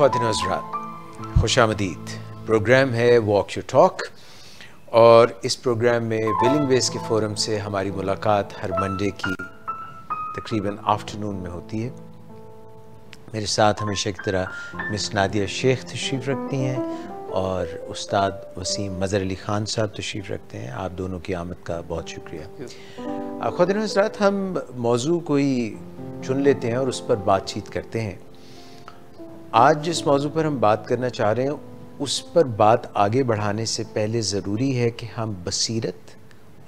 ख़वातीन हज़रात, खुशामदीद। प्रोग्राम है walk your talk और इस प्रोग्राम में विलिंग वेज के फोरम से हमारी मुलाकात हर मंडे की तकरीबन आफ्टरनून में होती है। मेरे साथ हमेशा की तरह मिस नादिया शेख तशरीफ़ रखती हैं और उस्ताद वसीम मज़हर अली ख़ान साहब तशरीफ़ रखते हैं। आप दोनों की आमद का बहुत शुक्रिया। ख़वातीन हज़रात, हम मौजू कोई चुन लेते हैं और उस पर बातचीत करते हैं। आज जिस मौजू पर हम बात करना चाह रहे हैं उस पर बात आगे बढ़ाने से पहले ज़रूरी है कि हम बसीरत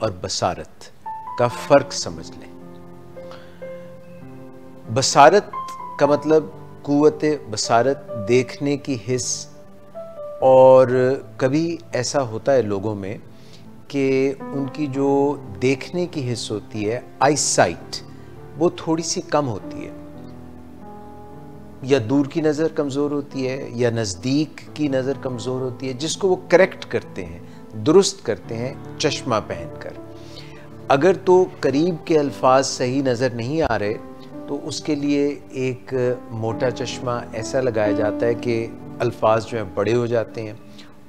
और बसारत का फ़र्क समझ लें। बसारत का मतलब क़ुव्वत बसारत, देखने की हिस्स। और कभी ऐसा होता है लोगों में कि उनकी जो देखने की हिस्स होती है, आई साइट, वो थोड़ी सी कम होती है, या दूर की नज़र कमज़ोर होती है या नज़दीक की नज़र कमज़ोर होती है, जिसको वो करेक्ट करते हैं, दुरुस्त करते हैं चश्मा पहनकर। अगर तो करीब के अल्फाज सही नज़र नहीं आ रहे तो उसके लिए एक मोटा चश्मा ऐसा लगाया जाता है कि अल्फाज जो हैं बड़े हो जाते हैं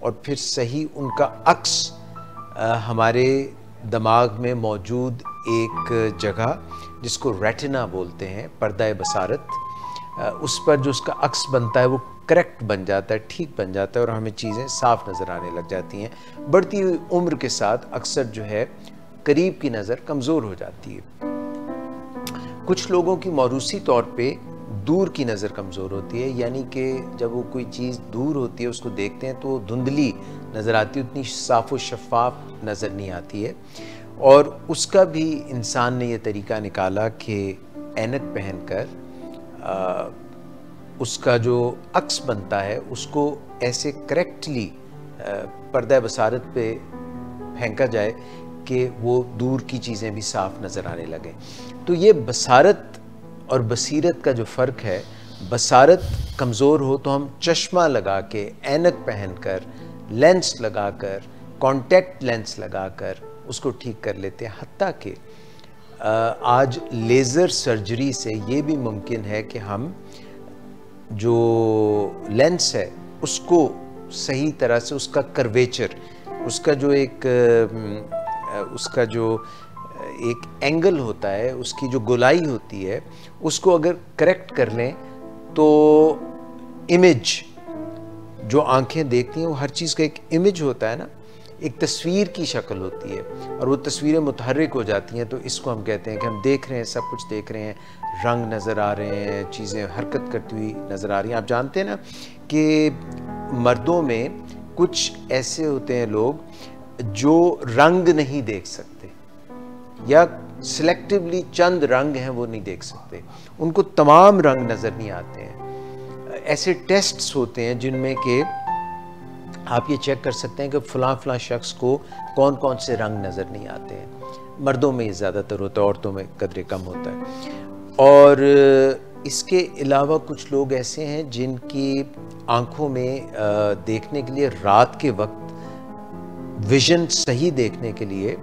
और फिर सही उनका अक्स हमारे दिमाग में मौजूद एक जगह जिसको रेटिना बोलते हैं, पर्दा बसारत, उस पर जो उसका अक्स बनता है वो करेक्ट बन जाता है, ठीक बन जाता है और हमें चीज़ें साफ नज़र आने लग जाती हैं। बढ़ती हुई उम्र के साथ अक्सर जो है करीब की नज़र कमज़ोर हो जाती है। कुछ लोगों की मौरूसी तौर पे दूर की नज़र कमज़ोर होती है, यानी कि जब वो कोई चीज़ दूर होती है उसको देखते हैं तो वो धुंधली नज़र आती है, उतनी साफ़ व शफ़ाफ नज़र नहीं आती है। और उसका भी इंसान ने ये तरीका निकाला कि ऐनक पहनकर उसका जो अक्स बनता है उसको ऐसे करेक्टली पर्दा बसारत पे फेंका जाए कि वो दूर की चीज़ें भी साफ नज़र आने लगें। तो ये बसारत और बसीरत का जो फ़र्क है, बसारत कमज़ोर हो तो हम चश्मा लगा के, ऐनक पहनकर, लेंस लगाकर, कॉन्टैक्ट लेंस लगाकर उसको ठीक कर लेते हैं। हत्ता कि आज लेज़र सर्जरी से ये भी मुमकिन है कि हम जो लेंस है उसको सही तरह से, उसका कर्वेचर, उसका जो एक एंगल होता है, उसकी जो गोलाई होती है, उसको अगर करेक्ट कर लें तो इमेज जो आंखें देखती हैं वो हर चीज़ का एक इमेज होता है ना, एक तस्वीर की शक्ल होती है और वो तस्वीरें मुतहर्रिक हो जाती हैं। तो इसको हम कहते हैं कि हम देख रहे हैं, सब कुछ देख रहे हैं, रंग नज़र आ रहे हैं, चीज़ें हरकत करती हुई नज़र आ रही हैं। आप जानते हैं ना कि मर्दों में कुछ ऐसे होते हैं लोग जो रंग नहीं देख सकते या सिलेक्टिवली चंद रंग हैं वो नहीं देख सकते, उनको तमाम रंग नज़र नहीं आते हैं। ऐसे टेस्ट्स होते हैं जिनमें कि आप ये चेक कर सकते हैं कि फ़लाँ शख्स को कौन कौन से रंग नज़र नहीं आते हैं। मर्दों में ये ज़्यादातर होता है, औरतों में कदरे कम होता है। और इसके अलावा कुछ लोग ऐसे हैं जिनकी आँखों में देखने के लिए रात के वक्त विज़न सही देखने के लिए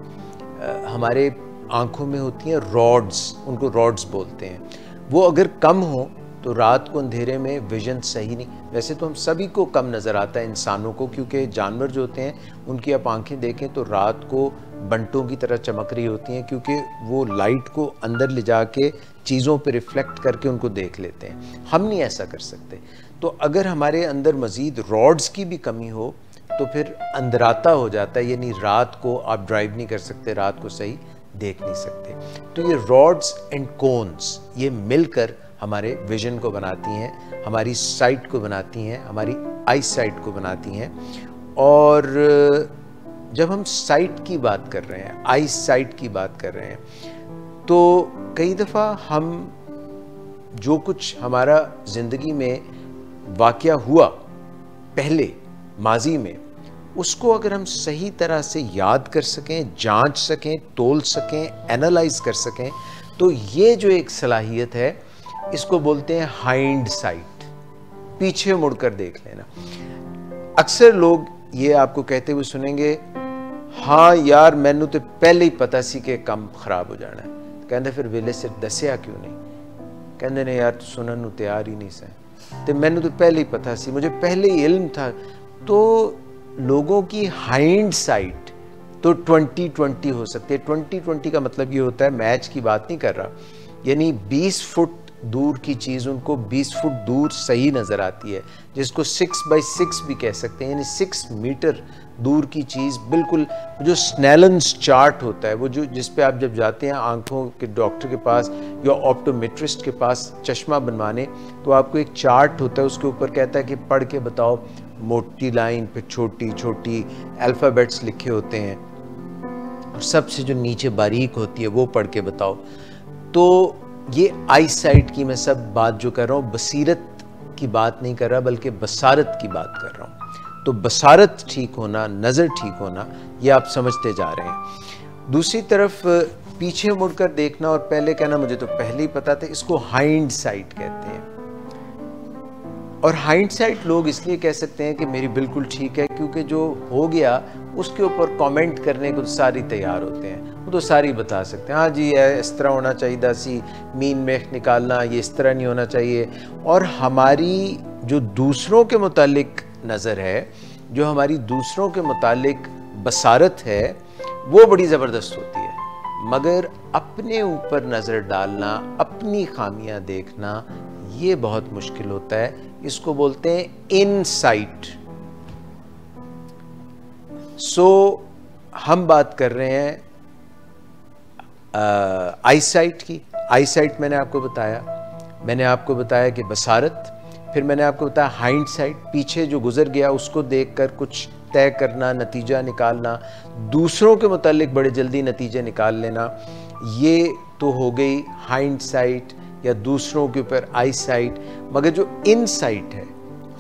हमारे आँखों में होती हैं रॉड्स, उनको रॉड्स बोलते हैं। वो अगर कम हो तो रात को अंधेरे में विजन सही नहीं। वैसे तो हम सभी को कम नज़र आता है इंसानों को, क्योंकि जानवर जो होते हैं उनकी आप आंखें देखें तो रात को बंटों की तरह चमक रही होती हैं, क्योंकि वो लाइट को अंदर ले जाके चीज़ों पे रिफ्लेक्ट करके उनको देख लेते हैं। हम नहीं ऐसा कर सकते। तो अगर हमारे अंदर मज़ीद रॉड्स की भी कमी हो तो फिर अंधराता हो जाता है, यानी रात को आप ड्राइव नहीं कर सकते, रात को सही देख नहीं सकते। तो ये रॉड्स एंड कोन्स ये मिलकर हमारे विजन को बनाती हैं, हमारी साइट को बनाती हैं, हमारी आई साइट को बनाती हैं। और जब हम साइट की बात कर रहे हैं, आई साइट की बात कर रहे हैं, तो कई दफ़ा हम जो कुछ हमारा ज़िंदगी में वाक़या हुआ पहले माजी में, उसको अगर हम सही तरह से याद कर सकें, जांच सकें, तोल सकें, एनालाइज कर सकें, तो ये जो एक सलाहियत है इसको बोलते हैं हाइंड साइट, पीछे मुड़कर देख लेना। अक्सर लोग ये आपको कहते हुए सुनेंगे, हाँ यार मैनू तो पहले ही पता सी कि काम खराब हो जाना है। कहते फिर वेले सिर दसिया क्यों नहीं? कहते ने यार सुनन नू तैयार ही नहीं से। तो मैंने तो पहले ही पता सी, मुझे पहले ही इल्म था। तो लोगों की हाइंड साइट तो 20/20 हो सकती है। 20/20 का मतलब ये होता है, मैच की बात नहीं कर रहा, यानी 20 फुट दूर की चीज़ उनको 20 फुट दूर सही नज़र आती है, जिसको 6x6 भी कह सकते हैं, यानी 6 मीटर दूर की चीज़ बिल्कुल। जो स्नेलन्स चार्ट होता है, वो जो जिस पे आप जब जाते हैं आंखों के डॉक्टर के पास या ऑप्टोमेट्रिस्ट के पास चश्मा बनवाने, तो आपको एक चार्ट होता है, उसके ऊपर कहता है कि पढ़ के बताओ, मोटी लाइन पे छोटी छोटी अल्फ़ाबेट्स लिखे होते हैं, और सबसे जो नीचे बारीक होती है वो पढ़ के बताओ। तो ये आई साइट की मैं सब बात जो कर रहा हूँ, बसीरत की बात नहीं कर रहा, बल्कि बसारत की बात कर रहा हूँ। तो बसारत ठीक होना, नज़र ठीक होना, ये आप समझते जा रहे हैं। दूसरी तरफ पीछे मुड़कर देखना और पहले कहना मुझे तो पहले ही पता था, इसको हाइंड साइट कहते हैं। और हाइंड साइट लोग इसलिए कह सकते हैं कि मेरी बिल्कुल ठीक है, क्योंकि जो हो गया उसके ऊपर कमेंट करने को सारी तैयार होते हैं, वो तो सारी बता सकते हैं, हाँ जी इस तरह होना चाहिए सी, मीन मेख निकालना, ये इस तरह नहीं होना चाहिए। और हमारी जो दूसरों के मुतालिक नज़र है, जो हमारी दूसरों के मुतालिक बसारत है, वो बड़ी ज़बरदस्त होती है। मगर अपने ऊपर नज़र डालना, अपनी खामियां देखना, ये बहुत मुश्किल होता है। इसको बोलते हैं इनसाइट। सो हम बात कर रहे हैं आईसाइट की। आईसाइट मैंने आपको बताया कि बसारत, फिर मैंने आपको बताया हाइंड साइट, पीछे जो गुजर गया उसको देखकर कुछ तय करना, नतीजा निकालना, दूसरों के मुतालिक बड़े जल्दी नतीजे निकाल लेना, ये तो हो गई हाइंड साइट या दूसरों के ऊपर आई साइट। मगर जो इन साइट है,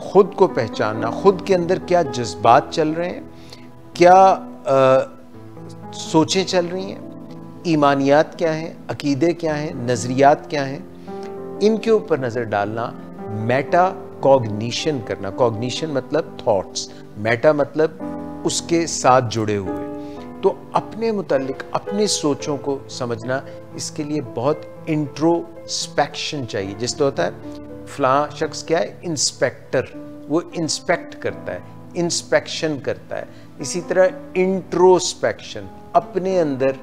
खुद को पहचानना, खुद के अंदर क्या जज्बात चल रहे हैं, क्या सोचें चल रही हैं, ईमानियात क्या हैं, अकीदे क्या हैं, नज़रियात क्या हैं, इनके ऊपर नज़र डालना, मेटा कॉग्निशन करना। कॉग्निशन मतलब थॉट्स, मेटा मतलब उसके साथ जुड़े हुए। तो अपने मुतालिक अपनी सोचों को समझना, इसके लिए बहुत इंट्रोस्पेक्शन चाहिए। जिससे होता है फलां शख्स क्या है, इंस्पेक्टर, वो इंस्पेक्ट करता है, इंस्पेक्शन करता है। इसी तरह इंट्रोस्पेक्शन, अपने अंदर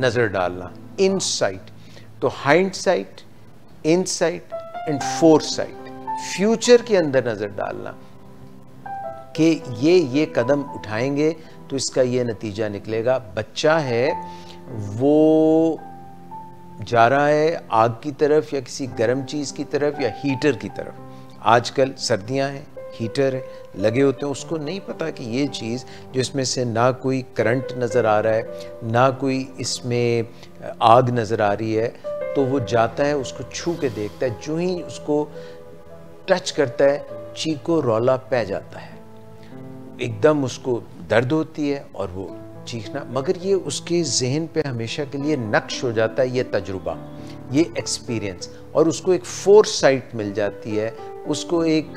नज़र डालना, इनसाइट। तो hind site, insight and foresight, future के अंदर नज़र डालना कि ये कदम उठाएंगे तो इसका ये नतीजा निकलेगा। बच्चा है, वो जा रहा है आग की तरफ या किसी गर्म चीज़ की तरफ या हीटर की तरफ। आजकल सर्दियां हैं, हीटर है, लगे होते हैं, उसको नहीं पता कि ये चीज़ जो इसमें से ना कोई करंट नज़र आ रहा है, ना कोई इसमें आग नज़र आ रही है, तो वो जाता है, उसको छू के देखता है, जो ही उसको टच करता है, चीको रौला पै जाता है, एकदम उसको दर्द होती है और वो चीखना। मगर ये उसके जहन पे हमेशा के लिए नक्श हो जाता है, ये तजुर्बा, ये एक्सपीरियंस, और उसको एक फोरसाइट मिल जाती है, उसको एक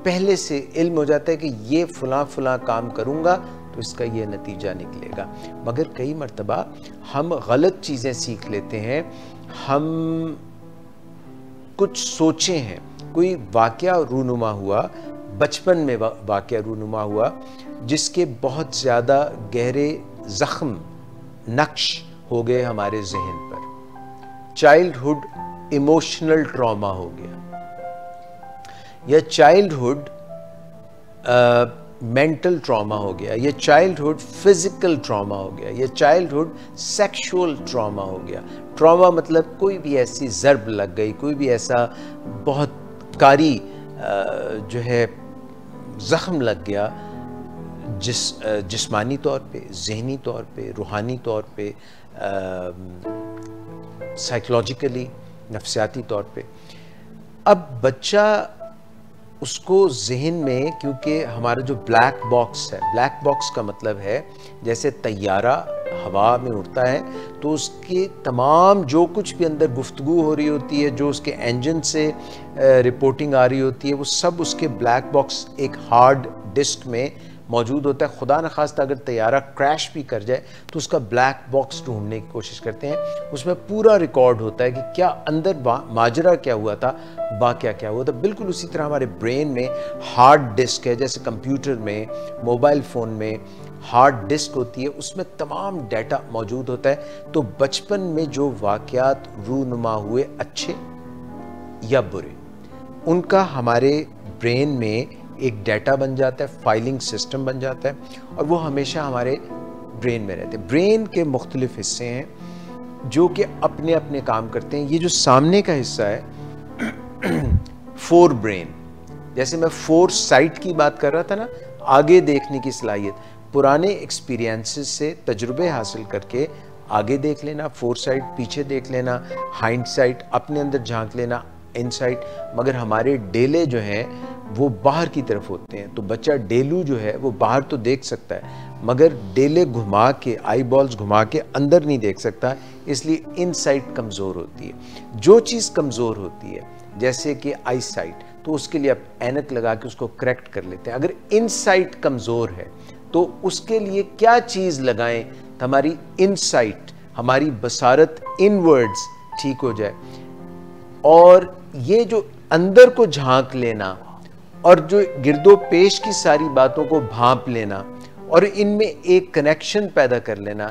पहले से इल्म हो जाता है कि ये फलां फलां काम करूँगा तो इसका ये नतीजा निकलेगा। मगर कई मर्तबा हम गलत चीज़ें सीख लेते हैं। हम कुछ सोचे हैं, कोई वाक़या रूनुमा हुआ, बचपन में वाक़या रूनुमा हुआ, जिसके बहुत ज़्यादा गहरे ज़ख्म, नक्श हो गए हमारे जहन पर। चाइल्डहुड इमोशनल ट्रॉमा हो गया, या चाइल्डहुड मेंटल ट्रॉमा हो गया, या चाइल्डहुड फिजिकल ट्रॉमा हो गया, या चाइल्डहुड सेक्सुअल ट्रॉमा हो गया। ट्रॉमा मतलब कोई भी ऐसी ज़र्ब लग गई, कोई भी ऐसा बहुत कारी जो है ज़ख्म लग गया, जिस्मानी तौर पे, ज़हनी तौर पे, रूहानी तौर पे, साइकोलॉजिकली, नफ्सियाती तौर पे। अब बच्चा, उसको जहन में, क्योंकि हमारा जो ब्लैक बॉक्स है, ब्लैक बॉक्स का मतलब है जैसे तैयारा हवा में उड़ता है, तो उसके तमाम जो कुछ भी अंदर गुफ्तगू हो रही होती है, जो उसके इंजन से रिपोर्टिंग आ रही होती है, वो सब उसके ब्लैक बॉक्स एक हार्ड डिस्क में मौजूद होता है। खुदा न खास्ता अगर तैयारा क्रैश भी कर जाए तो उसका ब्लैक बॉक्स ढूंढने की कोशिश करते हैं, उसमें पूरा रिकॉर्ड होता है कि क्या अंदर माजरा क्या हुआ था, वाकया क्या हुआ था। बिल्कुल उसी तरह हमारे ब्रेन में हार्ड डिस्क है, जैसे कंप्यूटर में, मोबाइल फ़ोन में हार्ड डिस्क होती है, उसमें तमाम डाटा मौजूद होता है। तो बचपन में जो वाकयात रूनुमा हुए, अच्छे या बुरे, उनका हमारे ब्रेन में एक डाटा बन जाता है, फाइलिंग सिस्टम बन जाता है, और वो हमेशा हमारे ब्रेन में रहते हैं। ब्रेन के मुख्तलिफ हिस्से हैं जो कि अपने अपने काम करते हैं। ये जो सामने का हिस्सा है फोर ब्रेन, जैसे मैं फोर साइट की बात कर रहा था ना, आगे देखने की सलाहियत, पुराने एक्सपीरियंसेस से तजुर्बे हासिल करके आगे देख लेना, फोर साइड पीछे देख लेना, हाइंड साइड अपने अंदर झांक लेना, इन साइड। मगर हमारे डेले जो हैं वो बाहर की तरफ होते हैं। तो बच्चा डेलू जो है वो बाहर तो देख सकता है, मगर डेले घुमा के, आई बॉल्स घुमा के अंदर नहीं देख सकता, इसलिए इन साइड कमज़ोर होती है। जो चीज़ कमज़ोर होती है जैसे कि आई साइट, तो उसके लिए आप ऐनक लगा के उसको करेक्ट कर लेते हैं। अगर इन साइट कमज़ोर है तो उसके लिए क्या चीज़ लगाएं तो हमारी इनसाइट, हमारी बसारत इनवर्ड्स ठीक हो जाए। और ये जो अंदर को झांक लेना और जो गिरदो पेश की सारी बातों को भांप लेना और इनमें एक कनेक्शन पैदा कर लेना,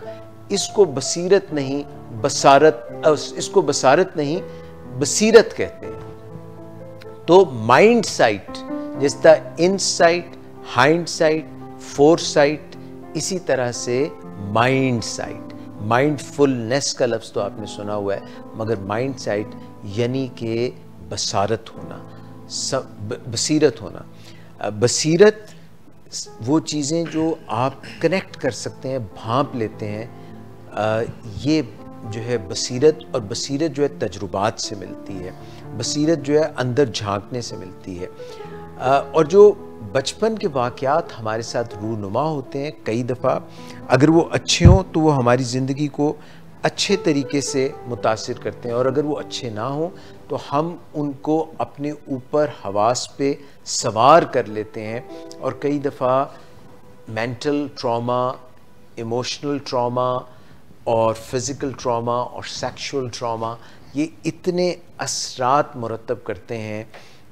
इसको बसीरत नहीं बसारत, इसको बसारत नहीं बसीरत कहते हैं। तो माइंड साइट, जिस तरह insight, hindsight, foresight, इसी तरह से माइंड साइट। माइंडफुलनेस का लफ्ज़ तो आपने सुना हुआ है, मगर माइंड साइट यानी कि बसारत होना, बसीरत होना। बसीरत वो चीज़ें जो आप कनेक्ट कर सकते हैं, भांप लेते हैं, ये जो है बसीरत। और बसीरत जो है तजुर्बात से मिलती है, बसीरत जो है अंदर झांकने से मिलती है। और जो बचपन के वाक़यात हमारे साथ रूनुमा होते हैं, कई दफ़ा अगर वो अच्छे हों तो वो हमारी ज़िंदगी को अच्छे तरीके से मुतासिर करते हैं, और अगर वो अच्छे ना हों तो हम उनको अपने ऊपर हवास पे सवार कर लेते हैं। और कई दफ़ा मेंटल ट्रॉमा, इमोशनल ट्रॉमा और फिज़िकल ट्रॉमा और सेक्सुअल ट्रॉमा, ये इतने असरात मुरतब करते हैं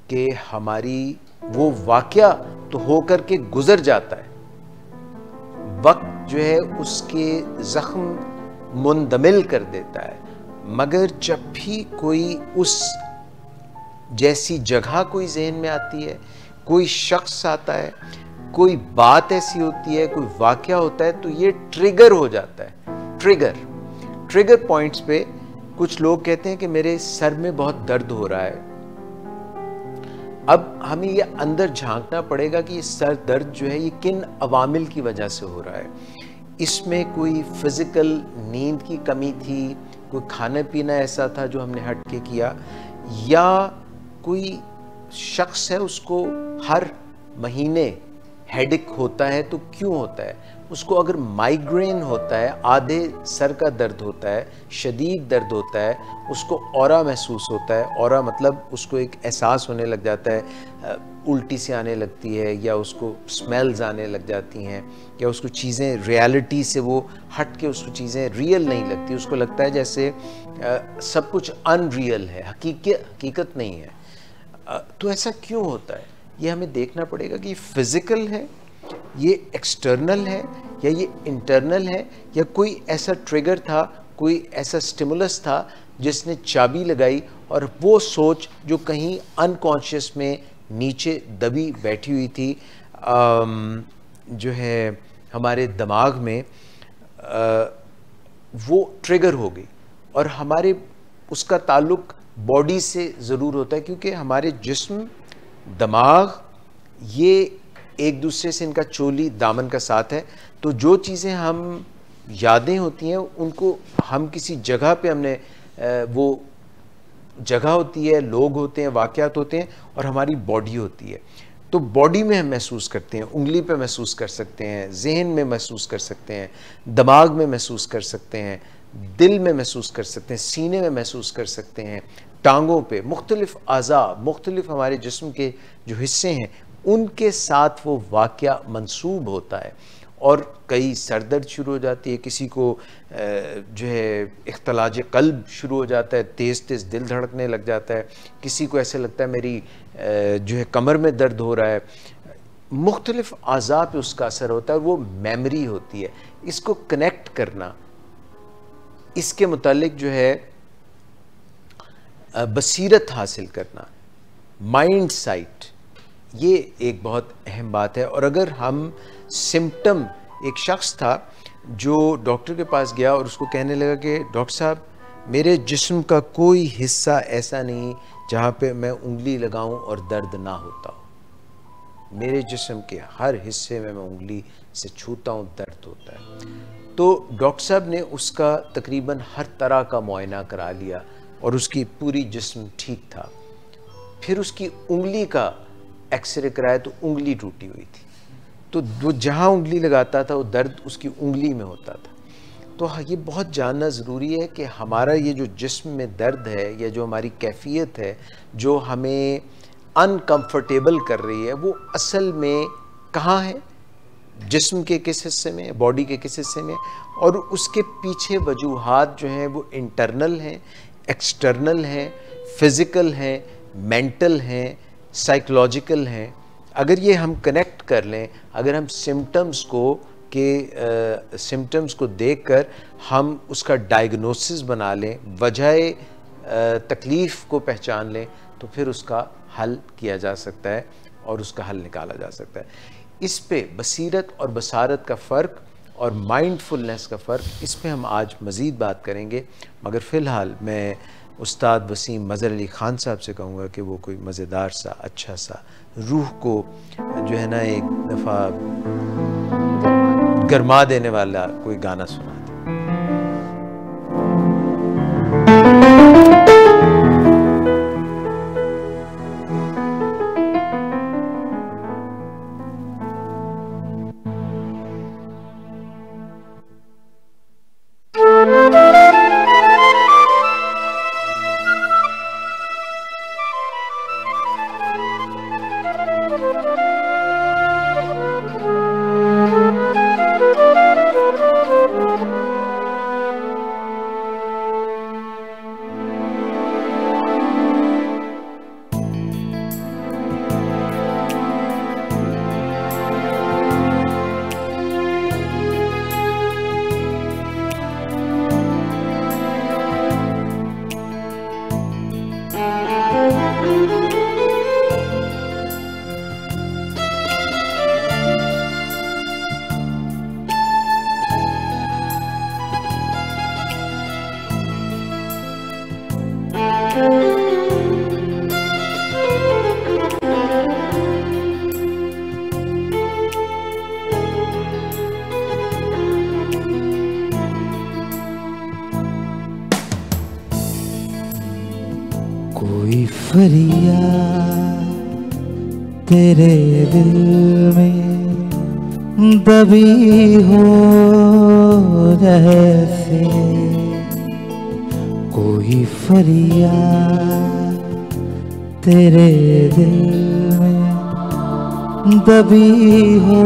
कि हमारी वो वाक़या तो होकर के गुज़र जाता है, वक्त जो है उसके ज़ख्म मुंदमिल कर देता है, मगर जब भी कोई उस जैसी जगह कोई जहन में आती है, कोई शख्स आता है, कोई बात ऐसी होती है, कोई वाक़या होता है, तो ये ट्रिगर हो जाता है। ट्रिगर पॉइंट्स पे कुछ लोग कहते हैं कि मेरे सर में बहुत दर्द हो रहा है। अब हमें ये अंदर झांकना पड़ेगा कि ये सर दर्द जो है ये किन अवामिल की वजह से हो रहा है। इसमें कोई फिज़िकल नींद की कमी थी, कोई खाना पीना ऐसा था जो हमने हट के किया, या कोई शख्स है उसको हर महीने हेडेक होता है, तो क्यों होता है उसको? अगर माइग्रेन होता है, आधे सर का दर्द होता है, शदीद दर्द होता है, उसको औरा महसूस होता है, औरा मतलब उसको एक एहसास होने लग जाता है, उल्टी से आने लगती है, या उसको स्मेल्स आने लग जाती हैं, या उसको चीज़ें रियलिटी से वो हट के उसको चीज़ें रियल नहीं लगती, उसको लगता है जैसे सब कुछ अनरियल है, हकीकत नहीं है। तो ऐसा क्यों होता है? ये हमें देखना पड़ेगा कि फिज़िकल है, ये एक्सटर्नल है, या ये इंटरनल है, या कोई ऐसा ट्रिगर था, कोई ऐसा स्टिमुलस था जिसने चाबी लगाई, और वो सोच जो कहीं अनकॉन्शियस में नीचे दबी बैठी हुई थी जो है हमारे दिमाग में, वो ट्रिगर हो गई। और हमारे उसका ताल्लुक बॉडी से ज़रूर होता है, क्योंकि हमारे जिस्म, दिमाग, ये एक दूसरे से इनका चोली दामन का साथ है। तो जो चीज़ें हम यादें होती हैं उनको हम किसी जगह पे हमने वो जगह होती है, लोग होते हैं, वाक़यात होते हैं, और हमारी बॉडी होती है। तो बॉडी में हम महसूस करते हैं, उंगली पे महसूस कर सकते हैं, जहन में महसूस कर सकते हैं, दिमाग में महसूस कर सकते हैं, दिल में महसूस कर सकते हैं, सीने में महसूस कर सकते हैं, टांगों पे, मुख्तलिफ आज़ा, मुख्तलिफ हमारे जिस्म के जो हिस्से हैं उनके साथ वो वाक़या मंसूब होता है और कई सरदर्द शुरू हो जाती है, किसी को जो है इख्तलाज क़ल्ब शुरू हो जाता है, तेज़ तेज़ दिल धड़कने लग जाता है, किसी को ऐसे लगता है मेरी जो है कमर में दर्द हो रहा है। मुख्तलिफ़ आज़ा पे उसका असर होता है और वो मेमोरी होती है। इसको कनेक्ट करना, इसके मुतालिक जो है बसीरत हासिल करना, माइंड साइट, ये एक बहुत अहम बात है। और अगर हम सिम्पटम, एक शख्स था जो डॉक्टर के पास गया और उसको कहने लगा कि डॉक्टर साहब मेरे जिस्म का कोई हिस्सा ऐसा नहीं जहाँ पे मैं उंगली लगाऊं और दर्द ना होता हो, मेरे जिस्म के हर हिस्से में मैं उंगली से छूता हूँ दर्द होता है। तो डॉक्टर साहब ने उसका तकरीबन हर तरह का मुआयना करा लिया और उसकी पूरी जिस्म ठीक था। फिर उसकी उंगली का एक्सरे कराया तो उंगली टूटी हुई थी, तो वो जहाँ उंगली लगाता था वो दर्द उसकी उंगली में होता था। तो ये बहुत जानना ज़रूरी है कि हमारा ये जो जिस्म में दर्द है या जो हमारी कैफियत है जो हमें अनकंफर्टेबल कर रही है, वो असल में कहाँ है, जिस्म के किस हिस्से में, बॉडी के किस हिस्से में, और उसके पीछे वजूहात जो हैं वो इंटरनल हैं, एक्सटर्नल हैं, फिज़िकल हैं, मेंटल हैं, साइकोलॉजिकल हैं। अगर ये हम कनेक्ट कर लें, अगर हम सिम्टम्स को देखकर हम उसका डायग्नोसिस बना लें, वजह तकलीफ़ को पहचान लें, तो फिर उसका हल किया जा सकता है और उसका हल निकाला जा सकता है। इस पे बसीरत और बसारत का फ़र्क और माइंडफुलनेस का फ़र्क, इस पे हम आज मज़ीद बात करेंगे। मगर फ़िलहाल मैं उस्ताद वसीम मज़हर अली ख़ान साहब से कहूँगा कि वो कोई मज़ेदार सा, अच्छा सा, रूह को जो है ना एक दफ़ा गरमा देने वाला कोई गाना सुना दे। कोई फरियाद तेरे दिल में दबी हो जैसे, कोई फरियाद तेरे दिल में दबी हो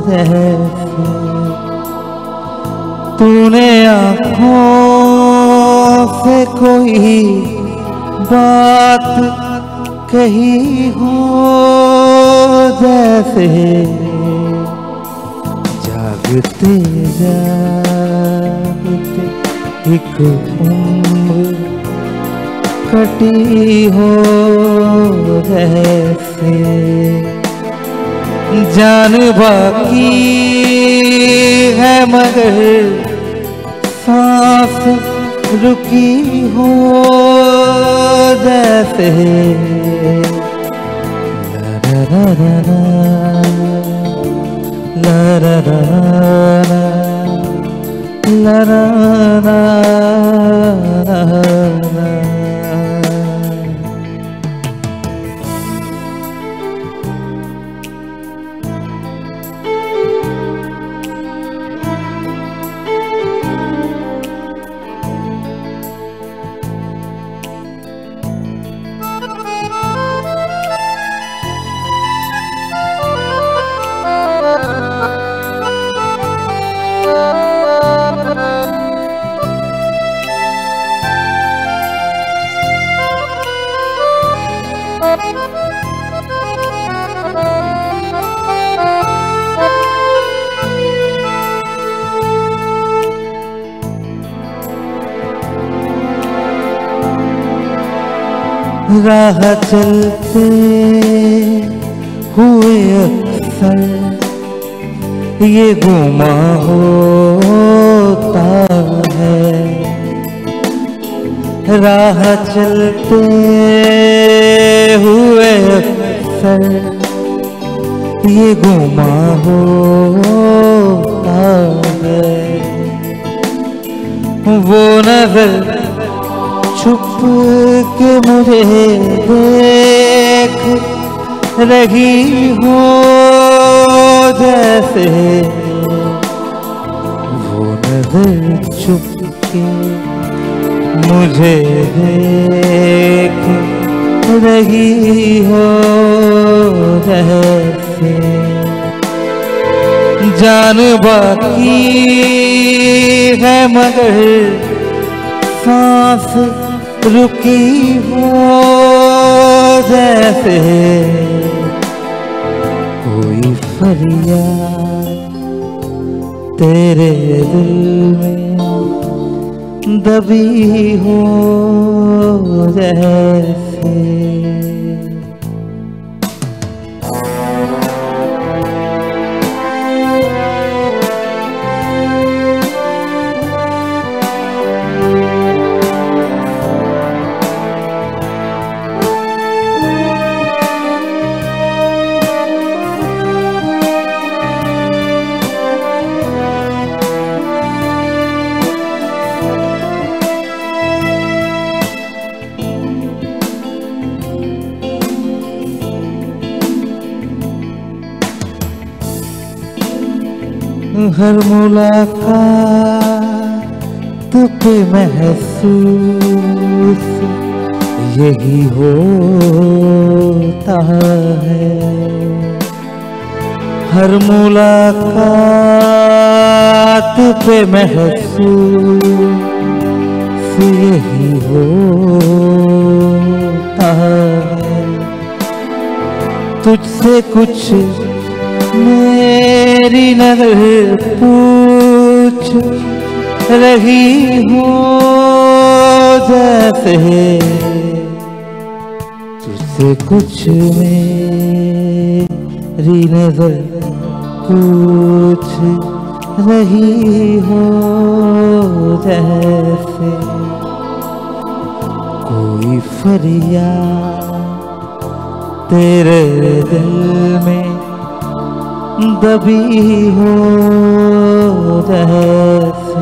जैसे, तूने आँखों से कोई बात कही हो जैसे, जागते जागते एक उम्र कटी हो जैसे, जान बाकी है मगर सांस रुकी हो जैसे, ला ला ला ला ला ला ला ला ला। राह चलते हुए अक्सर ये गुमा होता है, राह चलते हुए अक्सर ये गुमा होता है। वो नजर छुप के मुझे देख रही हो जैसे, वो नजर छुप के मुझे देख रही हो जैसे, जान बाकी है मगर सांस रुकी हो जैसे, कोई फरियाद तेरे दिल में दबी हो जैसे। हर मुलाकात पे महसूस यही होता है, हर मुलाकात पे महसूस यही होता है। तुझसे कुछ मेरी नजर पूछ रही हो जैसे, तुझसे कुछ मेरी नजर पूछ रही हो जैसे, कोई फरियाद तेरे दिल में दबी हो जैसे।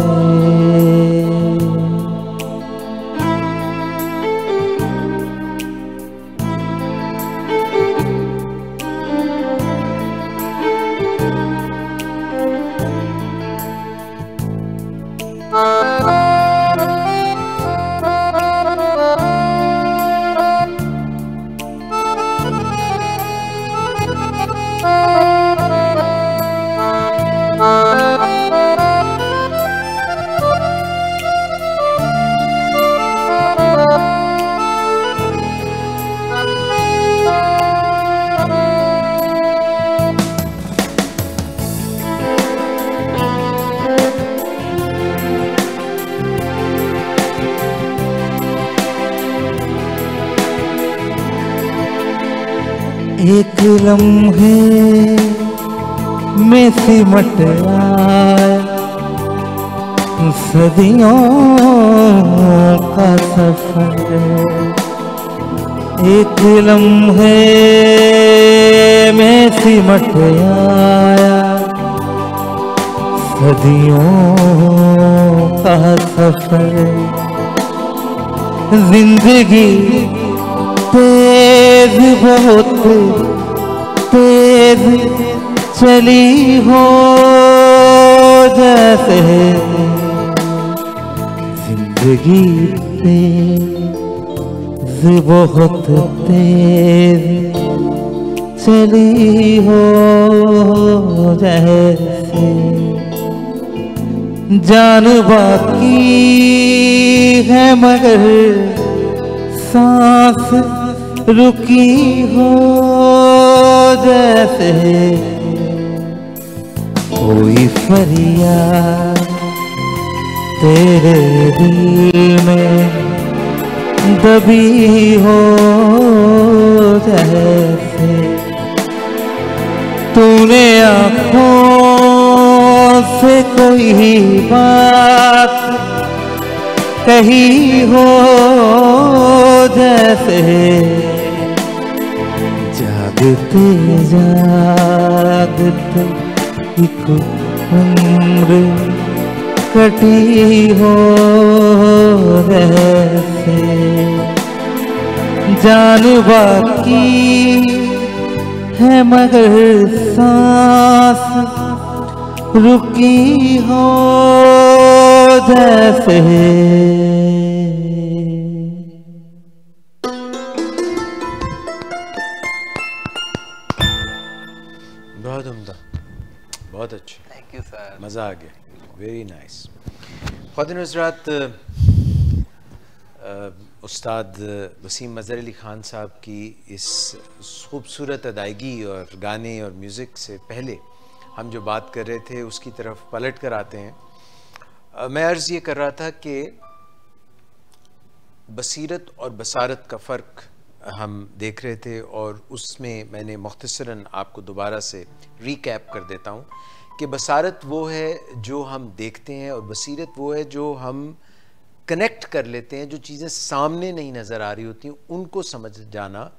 एक लम्हे में सिमट आया सदियों का सफर, एक लम्हे में सिमट आया सदियों का सफर। जिंदगी तेज बहुत तेज चली हो जैसे, जिंदगी तेज बहुत तेज चली हो जैसे, जान बाकी है मगर सांस रुकी हो जैसे, कोई फरियाद तेरे दिल में दबी हो जैसे तूने आँखों से कोई बात कही हो जैसे जागते जागते एक उम्र कटी हो जैसे जान बाकी है मगर सांस रुकी हो जैसे। बहुत उम्दा, बहुत अच्छा, थैंक यू सर, मज़ा आ गया, वेरी नाइस। ख़वातीन हज़रात, उस्ताद वसीम अज़हर अली ख़ान साहब की इस खूबसूरत अदायगी और गाने और म्यूज़िक से पहले हम जो बात कर रहे थे उसकी तरफ पलट कर आते हैं। मैं अर्ज़ ये कर रहा था कि बसीरत और बसारत का फ़र्क हम देख रहे थे और उसमें मैंने मुख्तसरन आपको दोबारा से रीकैप कर देता हूँ कि बसारत वो है जो हम देखते हैं और बसीरत वो है जो हम कनेक्ट कर लेते हैं, जो चीज़ें सामने नहीं नज़र आ रही होती उनको समझ जाना।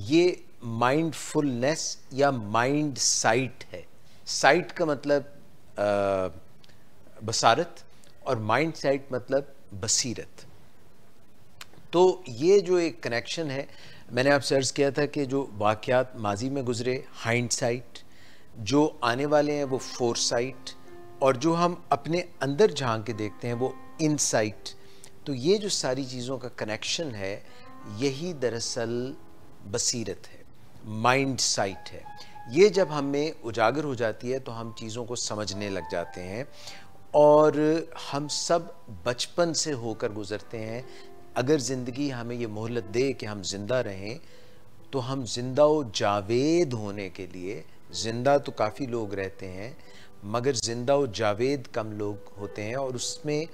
ये माइंडफुलनेस या माइंड साइट है। साइट का मतलब बसारत और माइंड साइट मतलब बसीरत। तो ये जो एक कनेक्शन है, मैंने आपसे अर्ज़ किया था कि जो वाक़यात माजी में गुज़रे हाइंड साइट, जो आने वाले हैं वो फोर साइट, और जो हम अपने अंदर झांक के देखते हैं वो इन साइट। तो ये जो सारी चीज़ों का कनेक्शन है यही दरअसल बसीरत है, माइंड साइट है। ये जब हमें उजागर हो जाती है तो हम चीज़ों को समझने लग जाते हैं और हम सब बचपन से होकर गुज़रते हैं। अगर ज़िंदगी हमें ये मोहलत दे कि हम ज़िंदा रहें तो हम ज़िंदा व जावेद होने के लिए, ज़िंदा तो काफ़ी लोग रहते हैं मगर ज़िंदा व जावेद कम लोग होते हैं, और उसमें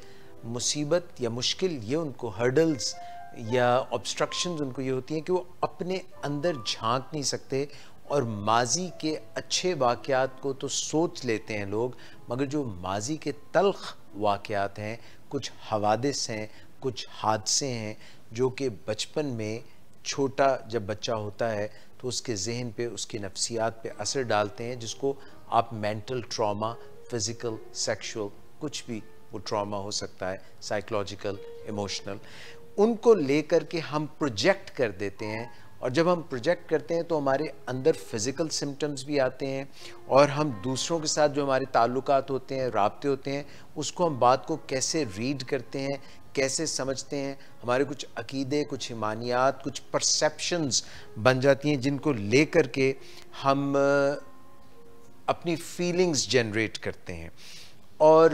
मुसीबत या मुश्किल ये उनको हर्डल्स या ऑब्स्ट्रक्शंस उनको ये होती हैं कि वो अपने अंदर झांक नहीं सकते और माजी के अच्छे वाक़यात को तो सोच लेते हैं लोग, मगर जो माजी के तल्ख़ वाक़यात हैं, कुछ हवादिस हैं, कुछ हादसे हैं जो कि बचपन में छोटा जब बच्चा होता है तो उसके जहन पे, उसकी नफ्सियात पे असर डालते हैं, जिसको आप मेंटल ट्रॉमा, फिज़िकल, सेक्सुअल, कुछ भी वो ट्रॉमा हो सकता है, साइकोलॉजिकल, इमोशनल, उनको लेकर के हम प्रोजेक्ट कर देते हैं। और जब हम प्रोजेक्ट करते हैं तो हमारे अंदर फिज़िकल सिम्टम्स भी आते हैं और हम दूसरों के साथ जो हमारे ताल्लुकात होते हैं, राब्ते होते हैं, उसको हम बात को कैसे रीड करते हैं, कैसे समझते हैं, हमारे कुछ अकीदे, कुछ ईमानियात, कुछ परसेप्शंस बन जाती हैं जिनको लेकर के हम अपनी फीलिंग्स जनरेट करते हैं। और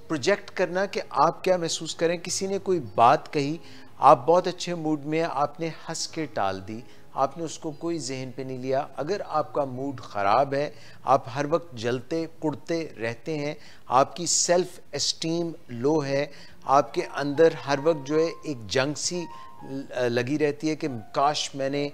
प्रोजेक्ट करना कि आप क्या महसूस करें, किसी ने कोई बात कही, आप बहुत अच्छे मूड में, आपने हंस के टाल दी, आपने उसको कोई जहन पे नहीं लिया। अगर आपका मूड ख़राब है, आप हर वक्त जलते कुड़ते रहते हैं, आपकी सेल्फ़ एस्टीम लो है, आपके अंदर हर वक्त जो है एक जंग सी लगी रहती है कि काश मैंने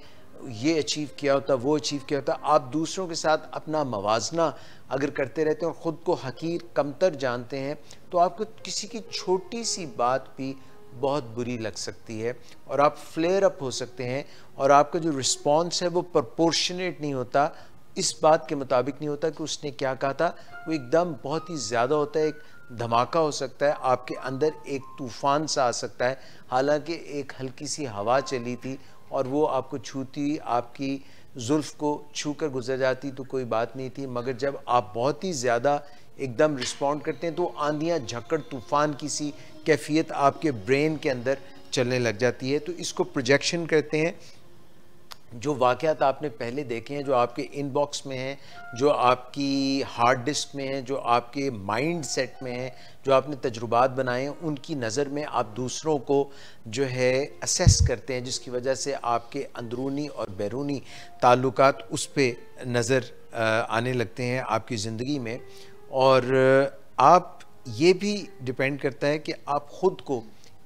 ये अचीव किया होता, वो अचीव किया होता। आप दूसरों के साथ अपना मवाजना अगर करते रहते हैं और ख़ुद को हकीर कमतर जानते हैं तो आपको किसी की छोटी सी बात भी बहुत बुरी लग सकती है और आप फ्लेयर अप हो सकते हैं और आपका जो रिस्पॉन्स है वो प्रोपोर्शनेट नहीं होता, इस बात के मुताबिक नहीं होता कि उसने क्या कहा था, वो एकदम बहुत ही ज़्यादा होता है, एक धमाका हो सकता है, आपके अंदर एक तूफ़ान सा आ सकता है। हालांकि एक हल्की सी हवा चली थी और वो आपको छूती, आपकी जुल्फ़ को छू कर गुजर जाती तो कोई बात नहीं थी, मगर जब आप बहुत ही ज़्यादा एकदम रिस्पॉन्ड करते हैं तो आंधियाँ झक्कड़ तूफ़ान की सी कैफियत आपके ब्रेन के अंदर चलने लग जाती है। तो इसको प्रोजेक्शन कहते हैं। जो वाक़यात आपने पहले देखे हैं, जो आपके इनबॉक्स में हैं, जो आपकी हार्ड डिस्क में हैं, जो आपके माइंड सेट में हैं, जो आपने तजुर्बात बनाए हैं, उनकी नज़र में आप दूसरों को जो है असेस करते हैं, जिसकी वजह से आपके अंदरूनी और बैरूनी ताल्लुकात उस पर नज़र आने लगते हैं आपकी ज़िंदगी में। और आप ये भी डिपेंड करता है कि आप ख़ुद को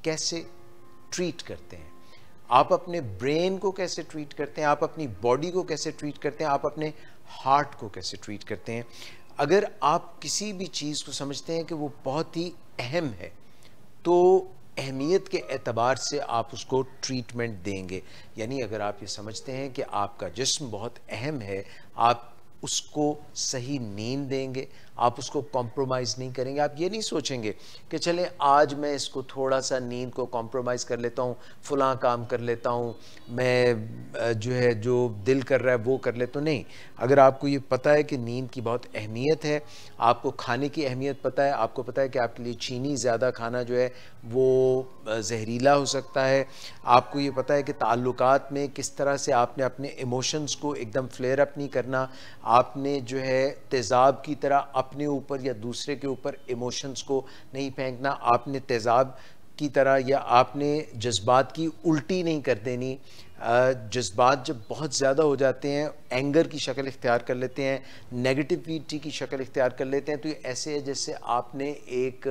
कैसे ट्रीट करते हैं, आप अपने ब्रेन को कैसे ट्रीट करते हैं, आप अपनी बॉडी को कैसे ट्रीट करते हैं, आप अपने हार्ट को कैसे ट्रीट करते हैं। अगर आप किसी भी चीज़ को समझते हैं कि वो बहुत ही अहम है, तो अहमियत के एतबार से आप उसको ट्रीटमेंट देंगे। यानी अगर आप ये समझते हैं कि आपका जिस्म बहुत अहम है, आप उसको सही नींद देंगे, आप उसको कॉम्प्रोमाइज़ नहीं करेंगे। आप ये नहीं सोचेंगे कि चले आज मैं इसको थोड़ा सा नींद को कॉम्प्रोमाइज़ कर लेता हूँ, फ़लाँ काम कर लेता हूँ, मैं जो है जो दिल कर रहा है वो कर लेता हूँ। नहीं, अगर आपको ये पता है कि नींद की बहुत अहमियत है, आपको खाने की अहमियत पता है, आपको पता है कि आपके लिए चीनी ज़्यादा खाना जो है वो जहरीला हो सकता है, आपको ये पता है कि ताल्लुकात में किस तरह से आपने अपने इमोशंस को एकदम फ्लेयर अप नहीं करना, आपने जो है तेज़ाब की तरह अपने ऊपर या दूसरे के ऊपर इमोशंस को नहीं फेंकना, आपने तेज़ाब की तरह या आपने जज्बात की उल्टी नहीं कर देनी। जज्बात जब बहुत ज़्यादा हो जाते हैं, एंगर की शक्ल इख्तियार कर लेते हैं, नेगेटिविटी की शक्ल इख्तियार कर लेते हैं, तो ये ऐसे है जैसे आपने एक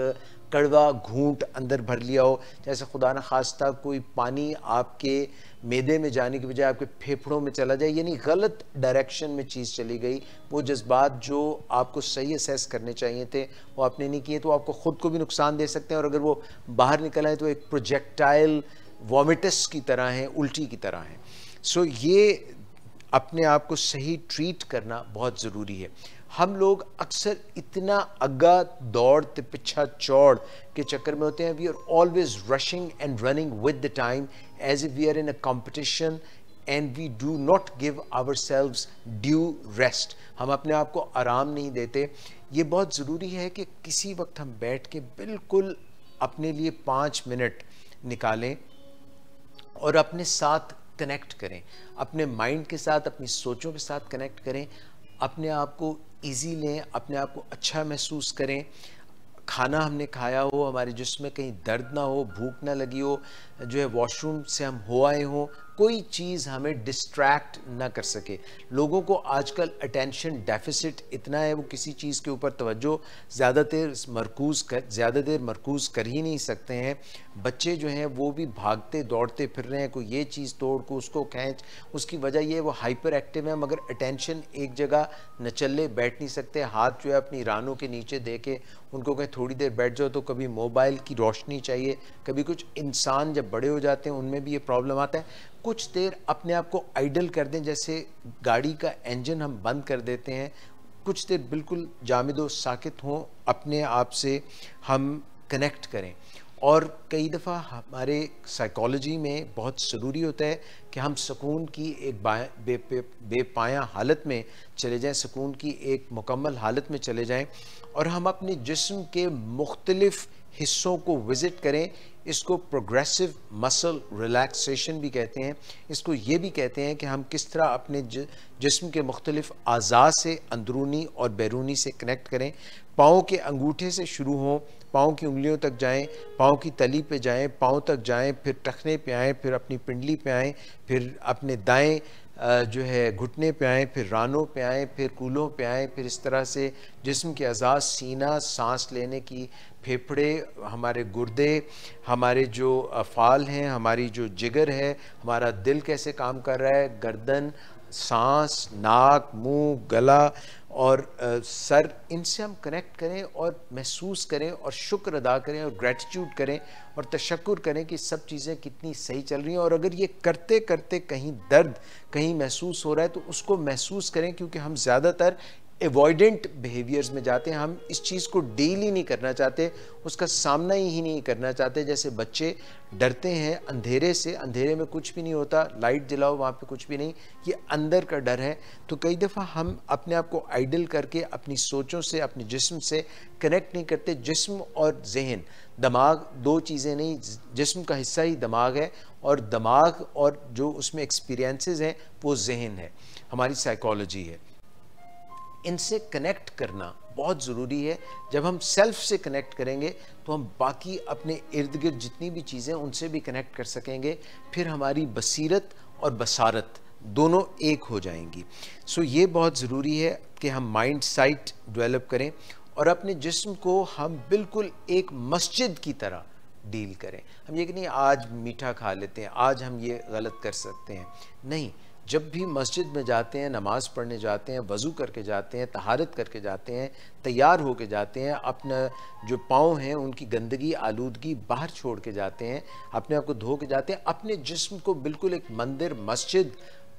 कड़वा घूंट अंदर भर लिया हो, जैसे खुदा न खास्ता कोई पानी आपके मैदे में जाने की बजाय आपके फेफड़ों में चला जाए, यानी गलत डायरेक्शन में चीज़ चली गई। वो जज्बात जो आपको सही असेस करने चाहिए थे वो आपने नहीं किए, तो आपको ख़ुद को भी नुकसान दे सकते हैं, और अगर वो बाहर निकल आए तो एक प्रोजेक्टाइल वॉमिटस की तरह है, उल्टी की तरह है। सो ये अपने आप को सही ट्रीट करना बहुत ज़रूरी है। हम लोग अक्सर इतना अग्गा दौड़ते पिछा चौड़ के चक्कर में होते हैं, we are always rushing and running with the time as if we are in a competition and we do not give ourselves due rest. हम अपने आप को आराम नहीं देते। ये बहुत ज़रूरी है कि किसी वक्त हम बैठ के बिल्कुल अपने लिए 5 मिनट निकालें और अपने साथ कनेक्ट करें, अपने माइंड के साथ, अपनी सोचों के साथ कनेक्ट करें, अपने आप को ईजी लें, अपने आप को अच्छा महसूस करें। खाना हमने खाया हो, हमारे जिस्म में कहीं दर्द ना हो, भूख ना लगी हो, जो है वॉशरूम से हम हो आए हों, कोई चीज़ हमें डिस्ट्रैक्ट ना कर सके। लोगों को आजकल अटेंशन डेफिसिट इतना है, वो किसी चीज़ के ऊपर तवज्जो ज़्यादा देर मरकूज़ कर ही नहीं सकते हैं। बच्चे जो हैं वो भी भागते दौड़ते फिर रहे हैं, कोई ये चीज़ तोड़ को उसको खींच, उसकी वजह ये वो हाइपर एक्टिव है, मगर अटेंशन एक जगह नचल्ले बैठ नहीं सकते। हाथ जो है अपनी रानों के नीचे दे के उनको कहीं थोड़ी देर बैठ जाओ तो कभी मोबाइल की रोशनी चाहिए, कभी कुछ। इंसान जब बड़े हो जाते हैं उनमें भी ये प्रॉब्लम आता है। कुछ देर अपने आप को आइडल कर दें, जैसे गाड़ी का इंजन हम बंद कर देते हैं, कुछ देर बिल्कुल जामिदो साकित हों, अपने आप से हम कनेक्ट करें। और कई दफ़ा हमारे साइकोलॉजी में बहुत ज़रूरी होता है कि हम सुकून की एक बेपाया हालत में चले जाएं, सुकून की एक मुकम्मल हालत में चले जाएं, और हम अपने जिस्म के मुख्तलिफ़ हिस्सों को विज़िट करें। इसको प्रोग्रेसिव मसल रिलैक्सेशन भी कहते हैं। इसको ये भी कहते हैं कि हम किस तरह अपने जिस्म के मुख्तलिफ़ आज़ा से अंदरूनी और बैरूनी से कनेक्ट करें। पाँव के अंगूठे से शुरू हों, पाँव की उंगलियों तक जाएं, पाँव की तली पे जाएं, पाँव तक जाएं, फिर टखने पे आएँ, फिर अपनी पिंडली पे आएँ, फिर अपने दाएं जो है घुटने पे आएँ, फिर रानों पे आएँ, फिर कूलों पे आएँ, फिर इस तरह से जिस्म के अज़ा, सीना, सांस लेने की, फेफड़े, हमारे गुर्दे, हमारे जो अफ़ाल हैं, हमारी जो जिगर है, हमारा दिल कैसे काम कर रहा है, गर्दन, सांस, नाक, मुंह, गला और सर, इनसे हम कनेक्ट करें और महसूस करें और शुक्र अदा करें और ग्रैटिट्यूड करें और तशक्कुर करें कि सब चीज़ें कितनी सही चल रही हैं। और अगर ये करते करते कहीं दर्द कहीं महसूस हो रहा है तो उसको महसूस करें, क्योंकि हम ज़्यादातर एवॉइडेंट बिहेवियर्स में जाते हैं। हम इस चीज़ को डील ही नहीं करना चाहते, उसका सामना ही नहीं करना चाहते। जैसे बच्चे डरते हैं अंधेरे से, अंधेरे में कुछ भी नहीं होता, लाइट जलाओ वहाँ पे कुछ भी नहीं, ये अंदर का डर है। तो कई दफ़ा हम अपने आप को आइडल करके अपनी सोचों से, अपने जिस्म से कनेक्ट नहीं करते। जिस्म और जहन, दिमाग दो चीज़ें नहीं, जिस्म का हिस्सा ही दिमाग है, और दिमाग और जो उसमें एक्सपीरियंसेस हैं वो जहन है, हमारी साइकोलॉजी है। इनसे कनेक्ट करना बहुत ज़रूरी है। जब हम सेल्फ से कनेक्ट करेंगे तो हम बाकी अपने इर्द गिर्द जितनी भी चीज़ें उनसे भी कनेक्ट कर सकेंगे, फिर हमारी बसीरत और बसारत दोनों एक हो जाएंगी। सो ये बहुत ज़रूरी है कि हम माइंड साइट डेवलप करें और अपने जिस्म को हम बिल्कुल एक मस्जिद की तरह डील करें। हम ये कि नहीं आज मीठा खा लेते हैं, आज हम ये गलत कर सकते हैं, नहीं। जब भी मस्जिद में जाते हैं, नमाज़ पढ़ने जाते हैं, वज़ू करके जाते हैं, तहारत करके जाते हैं, तैयार होके जाते हैं, अपना जो पाँव हैं उनकी गंदगी आलूदगी बाहर छोड़ के जाते हैं, अपने आप को धो के जाते हैं, अपने जिस्म को बिल्कुल एक मंदिर, मस्जिद,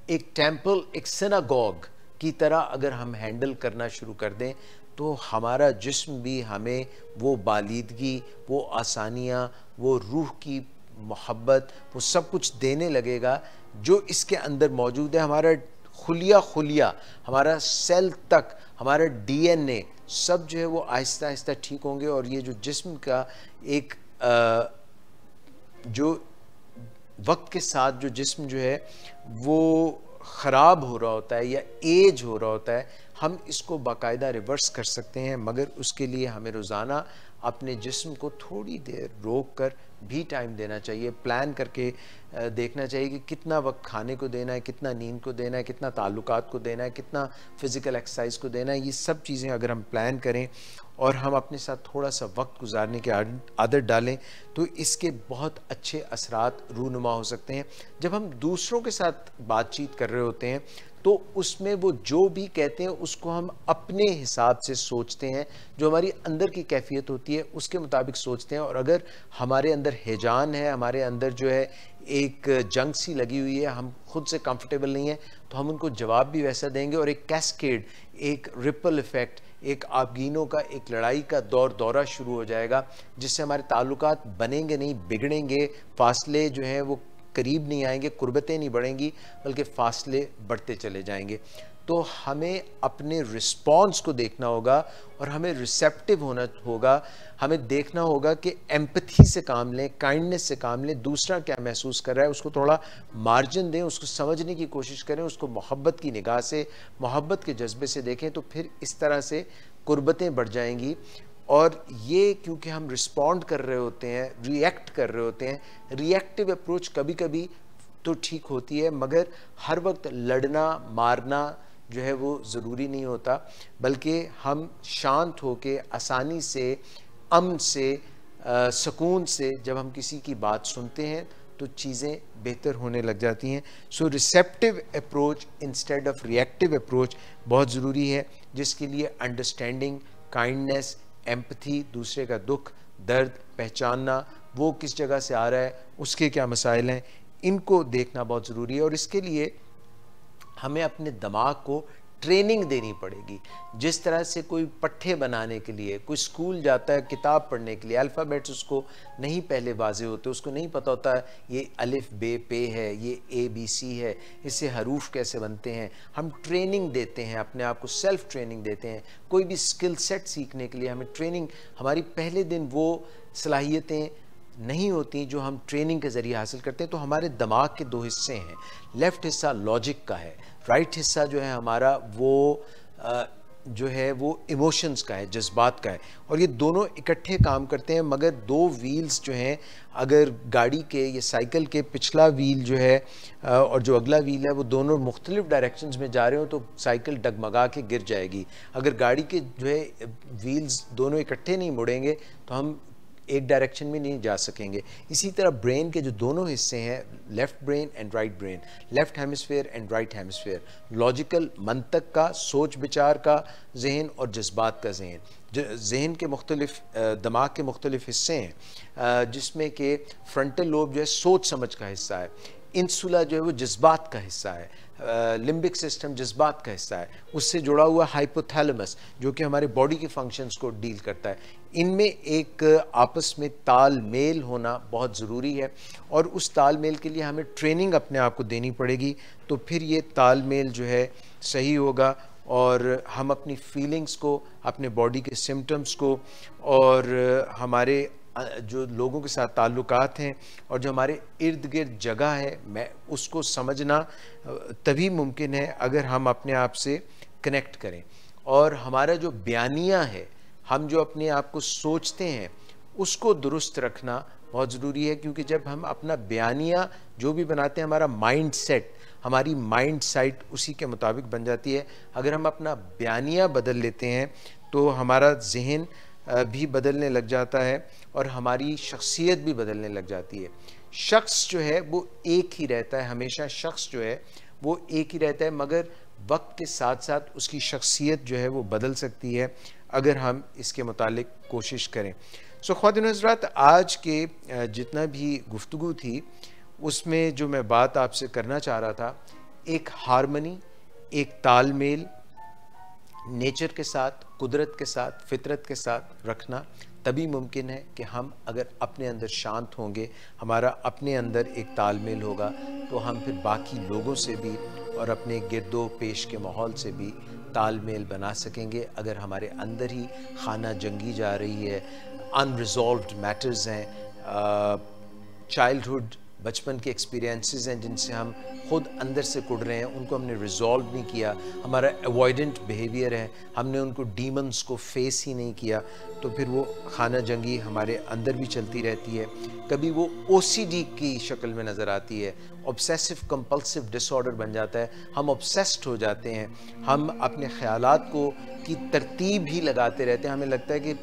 एक टेम्पल, एक सिनागॉग की तरह अगर हम हैंडल करना शुरू कर दें तो हमारा जिस्म भी हमें वो बालीदगी, वो आसानियाँ, वो रूह की मोहब्बत, वो सब कुछ देने लगेगा जो इसके अंदर मौजूद है। हमारा खुलिया, हमारा सेल तक, हमारा डीएनए सब जो है वो आहिस्ता आहिस्ता ठीक होंगे। और ये जो जिस्म का एक जो वक्त के साथ जो जिस्म जो है वो ख़राब हो रहा होता है या एज हो रहा होता है, हम इसको बाकायदा रिवर्स कर सकते हैं, मगर उसके लिए हमें रोज़ाना अपने जिस्म को थोड़ी देर रोक कर भी टाइम देना चाहिए। प्लान करके देखना चाहिए कि कितना वक्त खाने को देना है, कितना नींद को देना है, कितना ताल्लुकात को देना है, कितना फ़िज़िकल एक्सरसाइज को देना है। ये सब चीज़ें अगर हम प्लान करें और हम अपने साथ थोड़ा सा वक्त गुजारने की आदत डालें तो इसके बहुत अच्छे असरात रूनुमा हो सकते हैं। जब हम दूसरों के साथ बातचीत कर रहे होते हैं तो उसमें वो जो भी कहते हैं उसको हम अपने हिसाब से सोचते हैं, जो हमारी अंदर की कैफियत होती है उसके मुताबिक सोचते हैं। और अगर हमारे अंदर हिजान है, हमारे अंदर जो है एक जंग सी लगी हुई है, हम खुद से कंफर्टेबल नहीं है, तो हम उनको जवाब भी वैसा देंगे और एक कैस्केड, एक रिपल इफ़ेक्ट, एक आबगीनों का, एक लड़ाई का दौरा शुरू हो जाएगा, जिससे हमारे ताल्लुकात बनेंगे नहीं, बिगड़ेंगे, फासले जो हैं वो करीब नहीं आएंगे, कुर्बतें नहीं बढ़ेंगी बल्कि फासले बढ़ते चले जाएंगे। तो हमें अपने रिस्पॉन्स को देखना होगा और हमें रिसेप्टिव होना होगा। हमें देखना होगा कि एम्पैथी से काम लें, काइंडनेस से काम लें, दूसरा क्या महसूस कर रहा है उसको थोड़ा मार्जिन दें, उसको समझने की कोशिश करें, उसको मोहब्बत की निगाह से, मोहब्बत के जज्बे से देखें, तो फिर इस तरह से कुर्बतें बढ़ जाएंगी। और ये क्योंकि हम रिस्पॉन्ड कर रहे होते हैं, रिएक्ट कर रहे होते हैं, रिएक्टिव अप्रोच कभी कभी तो ठीक होती है, मगर हर वक्त लड़ना मारना जो है वो ज़रूरी नहीं होता, बल्कि हम शांत होके आसानी से, अमन से, सुकून से जब हम किसी की बात सुनते हैं तो चीज़ें बेहतर होने लग जाती हैं। So receptive approach instead of reactive approach बहुत ज़रूरी है, जिसके लिए अंडरस्टैंडिंग, काइंडनेस, एम्पैथी, दूसरे का दुख दर्द पहचानना, वो किस जगह से आ रहा है, उसके क्या मसाइल हैं, इनको देखना बहुत ज़रूरी है। और इसके लिए हमें अपने दिमाग को ट्रेनिंग देनी पड़ेगी। जिस तरह से कोई पट्टे बनाने के लिए कोई स्कूल जाता है किताब पढ़ने के लिए, अल्फ़ाबेट्स उसको नहीं पहले वाज़े होते, उसको नहीं पता होता ये अलिफ बे पे है, ये ABC है, इससे हरूफ कैसे बनते हैं। हम ट्रेनिंग देते हैं, अपने आप को सेल्फ ट्रेनिंग देते हैं। कोई भी स्किल सेट सीखने के लिए हमें ट्रेनिंग, हमारी पहले दिन वो सलाहियतें नहीं होती जो हम ट्रेनिंग के ज़रिए हासिल करते हैं। तो हमारे दिमाग के दो हिस्से हैं, लेफ़्ट हिस्सा लॉजिक का है, राइट हिस्सा जो है हमारा वो जो है वो इमोशंस का है, जज्बात का है, और ये दोनों इकट्ठे काम करते हैं। मगर दो व्हील्स जो हैं, अगर गाड़ी के या साइकिल के पिछला व्हील जो है और जो अगला व्हील है वो दोनों मुख्तलिफ डायरेक्शंस में जा रहे हो तो साइकिल डगमगा के गिर जाएगी। अगर गाड़ी के जो है व्हील्स दोनों इकट्ठे नहीं मुड़ेंगे तो हम एक डायरेक्शन में नहीं जा सकेंगे। इसी तरह ब्रेन के जो दोनों हिस्से हैं, left brain and right brain, left hemisphere and right hemisphere, logical मंतक का, सोच विचार का जहन और जज्बात का जहन, जहन के मुख्तलिफ, दिमाग के मुख्तलिफ हिस्से हैं, जिसमें कि फ्रंटल लोब जो है सोच समझ का हिस्सा है, इंसुला जो है वो जज्बात का हिस्सा है, लिम्बिक सिस्टम जज्बात का हिस्सा है, उससे जुड़ा हुआ हाइपोथैलेमस जो कि हमारे बॉडी के फंक्शंस को डील करता है। इनमें एक आपस में तालमेल होना बहुत ज़रूरी है और उस तालमेल के लिए हमें ट्रेनिंग अपने आप को देनी पड़ेगी, तो फिर ये तालमेल जो है सही होगा और हम अपनी फीलिंग्स को, अपने बॉडी के सिम्टम्स को और हमारे जो लोगों के साथ ताल्लुकात हैं और जो हमारे इर्द गिर्द जगह है, मैं उसको समझना तभी मुमकिन है अगर हम अपने आप से कनेक्ट करें। और हमारा जो बयानिया है, हम जो अपने आप को सोचते हैं उसको दुरुस्त रखना बहुत ज़रूरी है, क्योंकि जब हम अपना बयानिया जो भी बनाते हैं, हमारा माइंड सेट, हमारी माइंड साइट उसी के मुताबिक बन जाती है। अगर हम अपना बयानिया बदल लेते हैं तो हमारा जहन भी बदलने लग जाता है और हमारी शख्सियत भी बदलने लग जाती है। शख्स जो है वो एक ही रहता है, हमेशा शख्स जो है वो एक ही रहता है, मगर वक्त के साथ साथ उसकी शख्सियत जो है वो बदल सकती है अगर हम इसके मुतालिक कोशिश करें। सो ख्वातीन हज़रात, आज के जितना भी गुफ्तगू थी उसमें जो मैं बात आपसे करना चाह रहा था, एक हारमनी, एक तालमेल नेचर के साथ, कुदरत के साथ, फितरत के साथ रखना तभी मुमकिन है कि हम अगर अपने अंदर शांत होंगे, हमारा अपने अंदर एक तालमेल होगा, तो हम फिर बाकी लोगों से भी और अपने गिरदो पेश के माहौल से भी तालमेल बना सकेंगे। अगर हमारे अंदर ही खाना जंगी जा रही है, अनरिजॉल्व्ड मैटर्स हैं, चाइल्डहुड बचपन के एक्सपीरियंसेस हैं जिनसे हम खुद अंदर से कुड़ रहे हैं, उनको हमने रिजॉल्व नहीं किया, हमारा अवॉइडेंट बिहेवियर है, हमने उनको डीमंस को फेस ही नहीं किया, तो फिर वो खाना जंगी हमारे अंदर भी चलती रहती है। कभी वो OCD की शक्ल में नज़र आती है, ऑब्सेसिव कंपल्सिव डिसऑर्डर बन जाता है, हम ऑब्सेस्ड हो जाते हैं, हम अपने ख्यालात को की तरतीब ही लगाते रहते हैं। हमें लगता है कि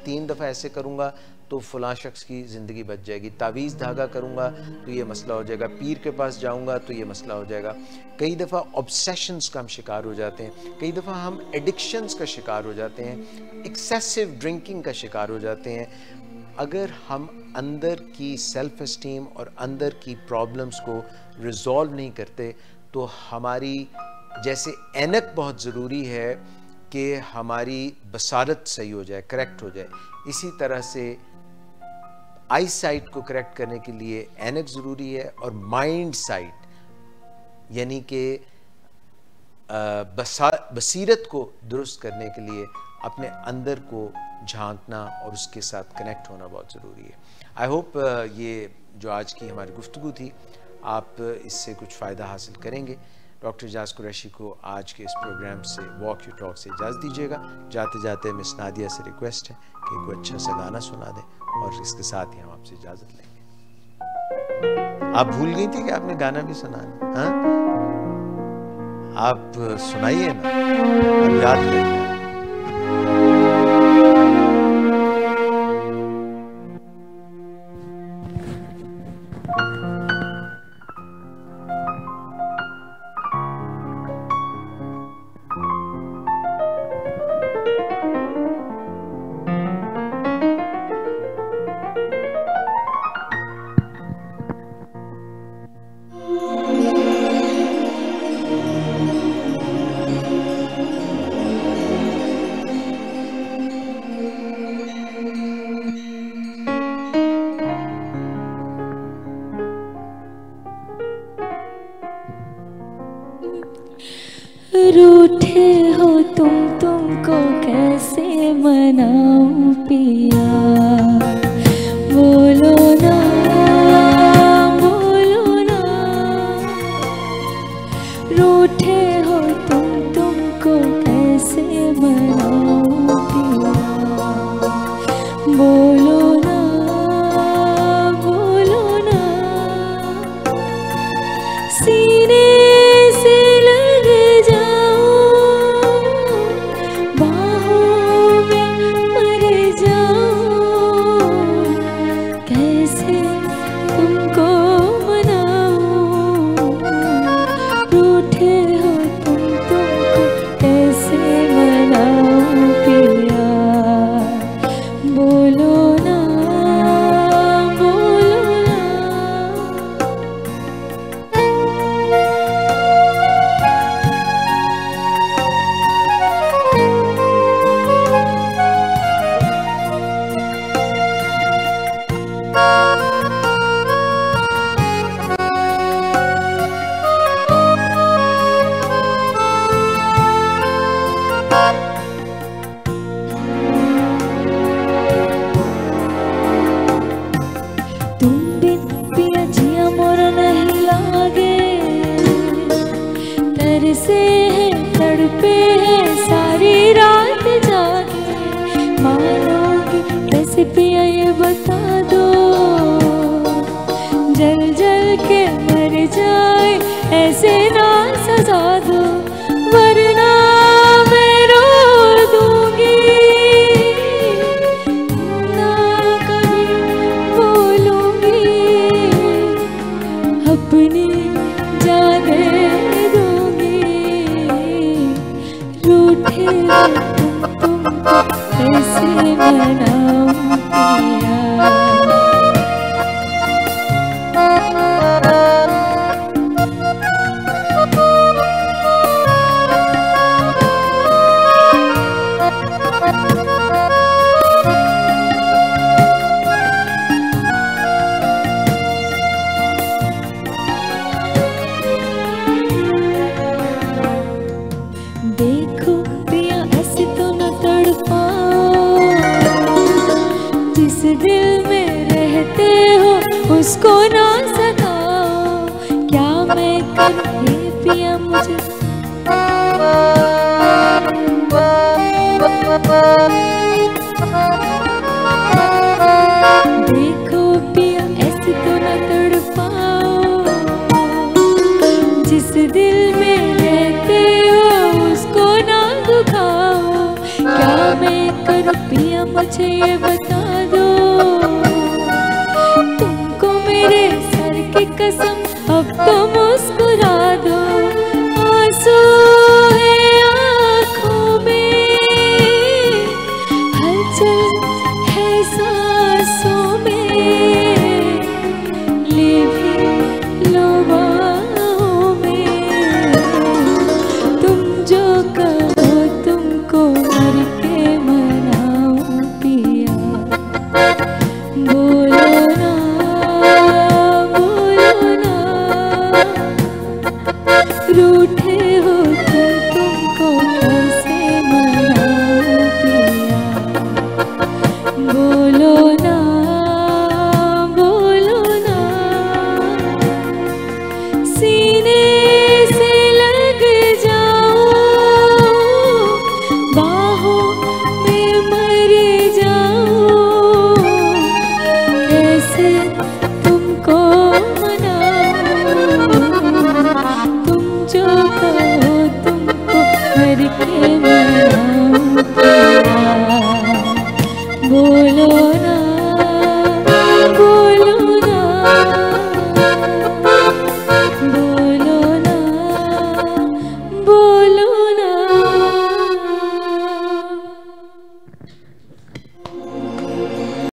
3 दफ़ा ऐसे करूँगा तो फ़लाँ शख्स की ज़िंदगी बच जाएगी, तावीज़ धागा करूँगा तो ये मसला हो जाएगा, पीर के पास जाऊँगा तो ये मसला हो जाएगा। कई दफ़ा ऑब्सेशंस का हम शिकार हो जाते हैं, कई दफ़ा हम एडिक्शंस का शिकार हो जाते हैं, एक्सेसिव ड्रिंकिंग का शिकार हो जाते हैं। अगर हम अंदर की सेल्फ़ एस्टीम और अंदर की प्रॉब्लम्स को रिज़ॉल्व नहीं करते तो हमारी, जैसे ऐनक बहुत ज़रूरी है कि हमारी बसारत सही हो जाए, करेक्ट हो जाए, इसी तरह से आई साइट को करेक्ट करने के लिए ऐनक ज़रूरी है, और माइंड साइट यानी कि बसीरत को दुरुस्त करने के लिए अपने अंदर को झांकना और उसके साथ कनेक्ट होना बहुत ज़रूरी है। आई होप ये जो आज की हमारी गुफ्तगू थी आप इससे कुछ फ़ायदा हासिल करेंगे। डॉक्टर एजाज कुरैशी को आज के इस प्रोग्राम से, वॉक यू टॉक से इजाज़त दीजिएगा। जाते जाते मिस नादिया से रिक्वेस्ट है कि कोई अच्छा सा गाना सुना दें, और इसके साथ ही हम आपसे इजाज़त लेंगे। आप भूल गई थी कि आपने गाना भी सुनाना, हाँ? आप सुनाइए ना, अब याद करिए। रूठे हो तुमको कैसे मनाऊं पिया, बोलो ना बोलो ना। रूठे हो तुमको कैसे मनाऊं पिया, बोलो ना बोलो ना। सीने से लग जाऊं, बाहों में मर जाऊं, दिल में रहते हो उसको ना सताओ। क्या मैं करूं ये पिया मुझे देखो पिया ऐसे तो ना तड़पाओ। जिस दिल में रहते हो उसको ना दुखाओ। क्या मैं करूं पिया मुझे ये बता दो। तुमको मेरे सर की कसम अब तो मुस्कुरा दो। आंसू है आँखों में, हलचल है सांसों में, ले भी लो बाहों में। तुम जो कहो तुमको मर के मनाऊं पिया। बोलो ना बोलो ना, रूठे हो तुमको कैसे मनाऊं पिया। बोलो ना बोलो ना, सीने से लग जाऊं, बाहों में मर जाऊं। कैसे तुमको मनाऊं, तुम जो कहो तुमको मर के मनाऊं पिया। बोलो ना बोलो